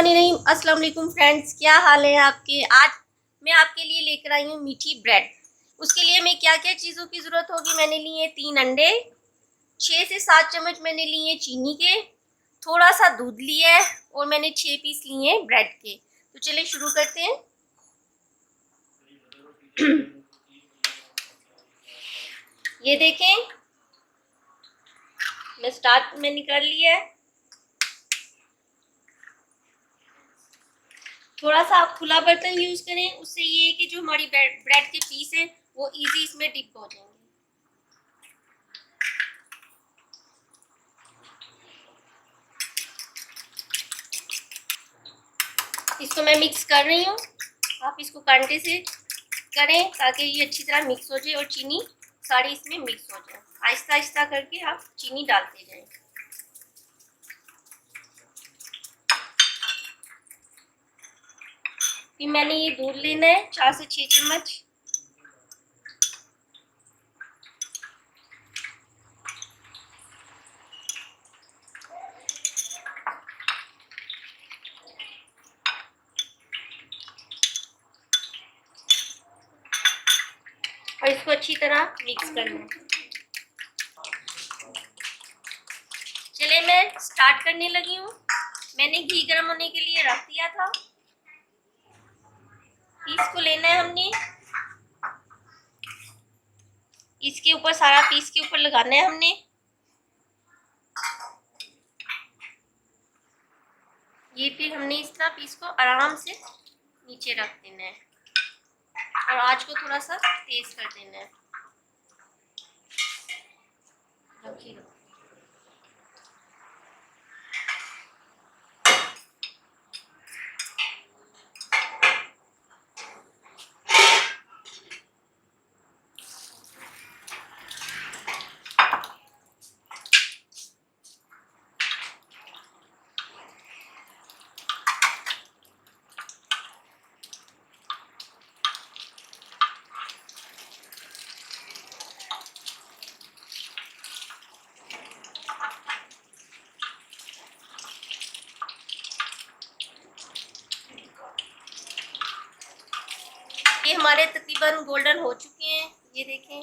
बिस्मिल्लाहिर्रहमानिर्रहीम। अस्सलाम वालेकुम फ्रेंड्स, क्या हाल है आपके। आज मैं आपके लिए लेकर आई हूँ मीठी ब्रेड। उसके लिए मैं क्या क्या चीज़ों की ज़रूरत होगी। मैंने लिए 3 अंडे, 6 से 7 चम्मच मैंने लिए चीनी के, थोड़ा सा दूध लिया है और मैंने 6 पीस लिए हैं ब्रेड के। तो चलिए शुरू करते हैं। ये देखें, मैं स्टार्ट में निकाल लिया है। थोड़ा सा आप खुला बर्तन यूज करें, उससे ये है कि जो हमारी ब्रेड के पीस हैं वो इजी इसमें डिप हो जाएंगे। इसको मैं मिक्स कर रही हूँ। आप इसको कांटे से करें ताकि ये अच्छी तरह मिक्स हो जाए और चीनी सारी इसमें मिक्स हो जाए। आहिस्ता आहिस्ता करके आप चीनी डालते जाएं। फिर मैंने ये दूध लेना है 4 से 6 चम्मच। और इसको अच्छी तरह मिक्स करना है। चलिए मैं स्टार्ट करने लगी हूँ। मैंने घी गर्म होने के लिए रख दिया था। इसको लेना है हमने, इसके ऊपर सारा पीस के ऊपर लगाना है हमने। ये फिर हमने इस तरह पीस को आराम से नीचे रख देना है और आंच को थोड़ा सा तेज कर देना है। रखिए। ये हमारे तकरीबन गोल्डन हो चुके हैं। ये देखें,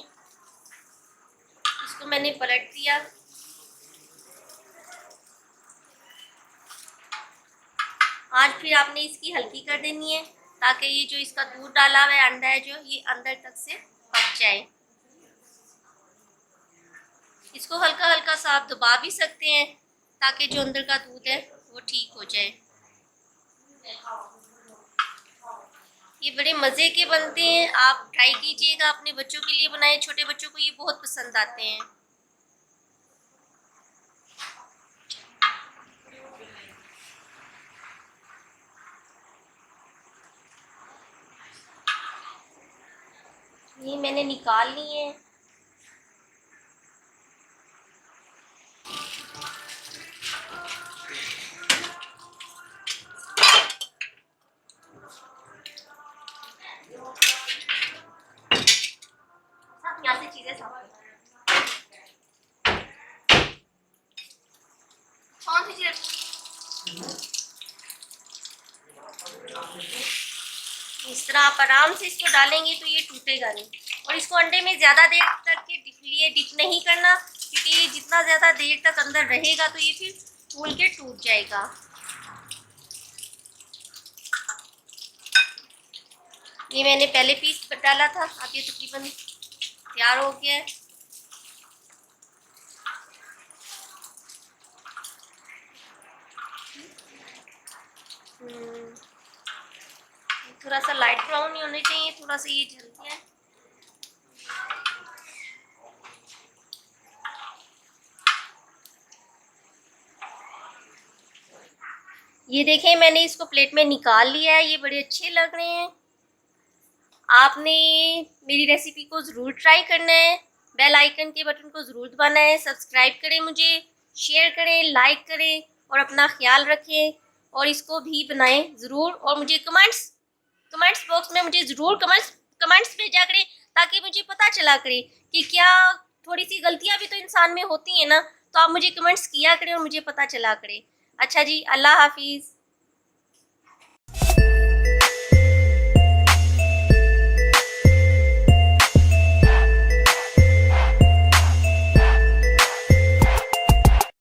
इसको मैंने पलट दिया। आज फिर आपने इसकी हल्की कर देनी है ताकि ये जो इसका दूध डाला हुआ है, अंडा है जो, ये अंदर तक से पक जाए। इसको हल्का हल्का सा आप दबा भी सकते हैं ताकि जो अंदर का दूध है वो ठीक हो जाए। ये बड़े मज़े के बनते हैं, आप ट्राई कीजिएगा। अपने बच्चों के लिए बनाए, छोटे बच्चों को ये बहुत पसंद आते हैं। ये मैंने निकाल लिए हैं। यहाँ से चीजें साफ कौन सी चीज। इस तरह आप आराम से इसको डालेंगे तो ये टूटेगा नहीं। और इसको अंडे में ज़्यादा देर तक के लिए डिप नहीं करना, क्योंकि ये जितना ज़्यादा देर तक अंदर रहेगा तो ये फिर फूल के टूट जाएगा। ये मैंने पहले पीस डाला था, अब ये तकरीबन तैयार हो गया है। थोड़ा सा लाइट ब्राउन नहीं होने चाहिए, थोड़ा सा ये जल गया है। ये देखें, मैंने इसको प्लेट में निकाल लिया है। ये बड़े अच्छे लग रहे हैं। आपने मेरी रेसिपी को ज़रूर ट्राई करना है। बेल आइकन के बटन को ज़रूर दबाना है। सब्सक्राइब करें, मुझे शेयर करें, लाइक करें और अपना ख्याल रखें। और इसको भी बनाएं ज़रूर और मुझे कमेंट्स बॉक्स में मुझे ज़रूर कमेंट्स भेजा करें ताकि मुझे पता चला करे कि क्या थोड़ी सी गलतियाँ भी तो इंसान में होती हैं ना। तो आप मुझे कमेंट्स किया करें और मुझे पता चला करे। अच्छा जी, अल्लाह हाफिज़।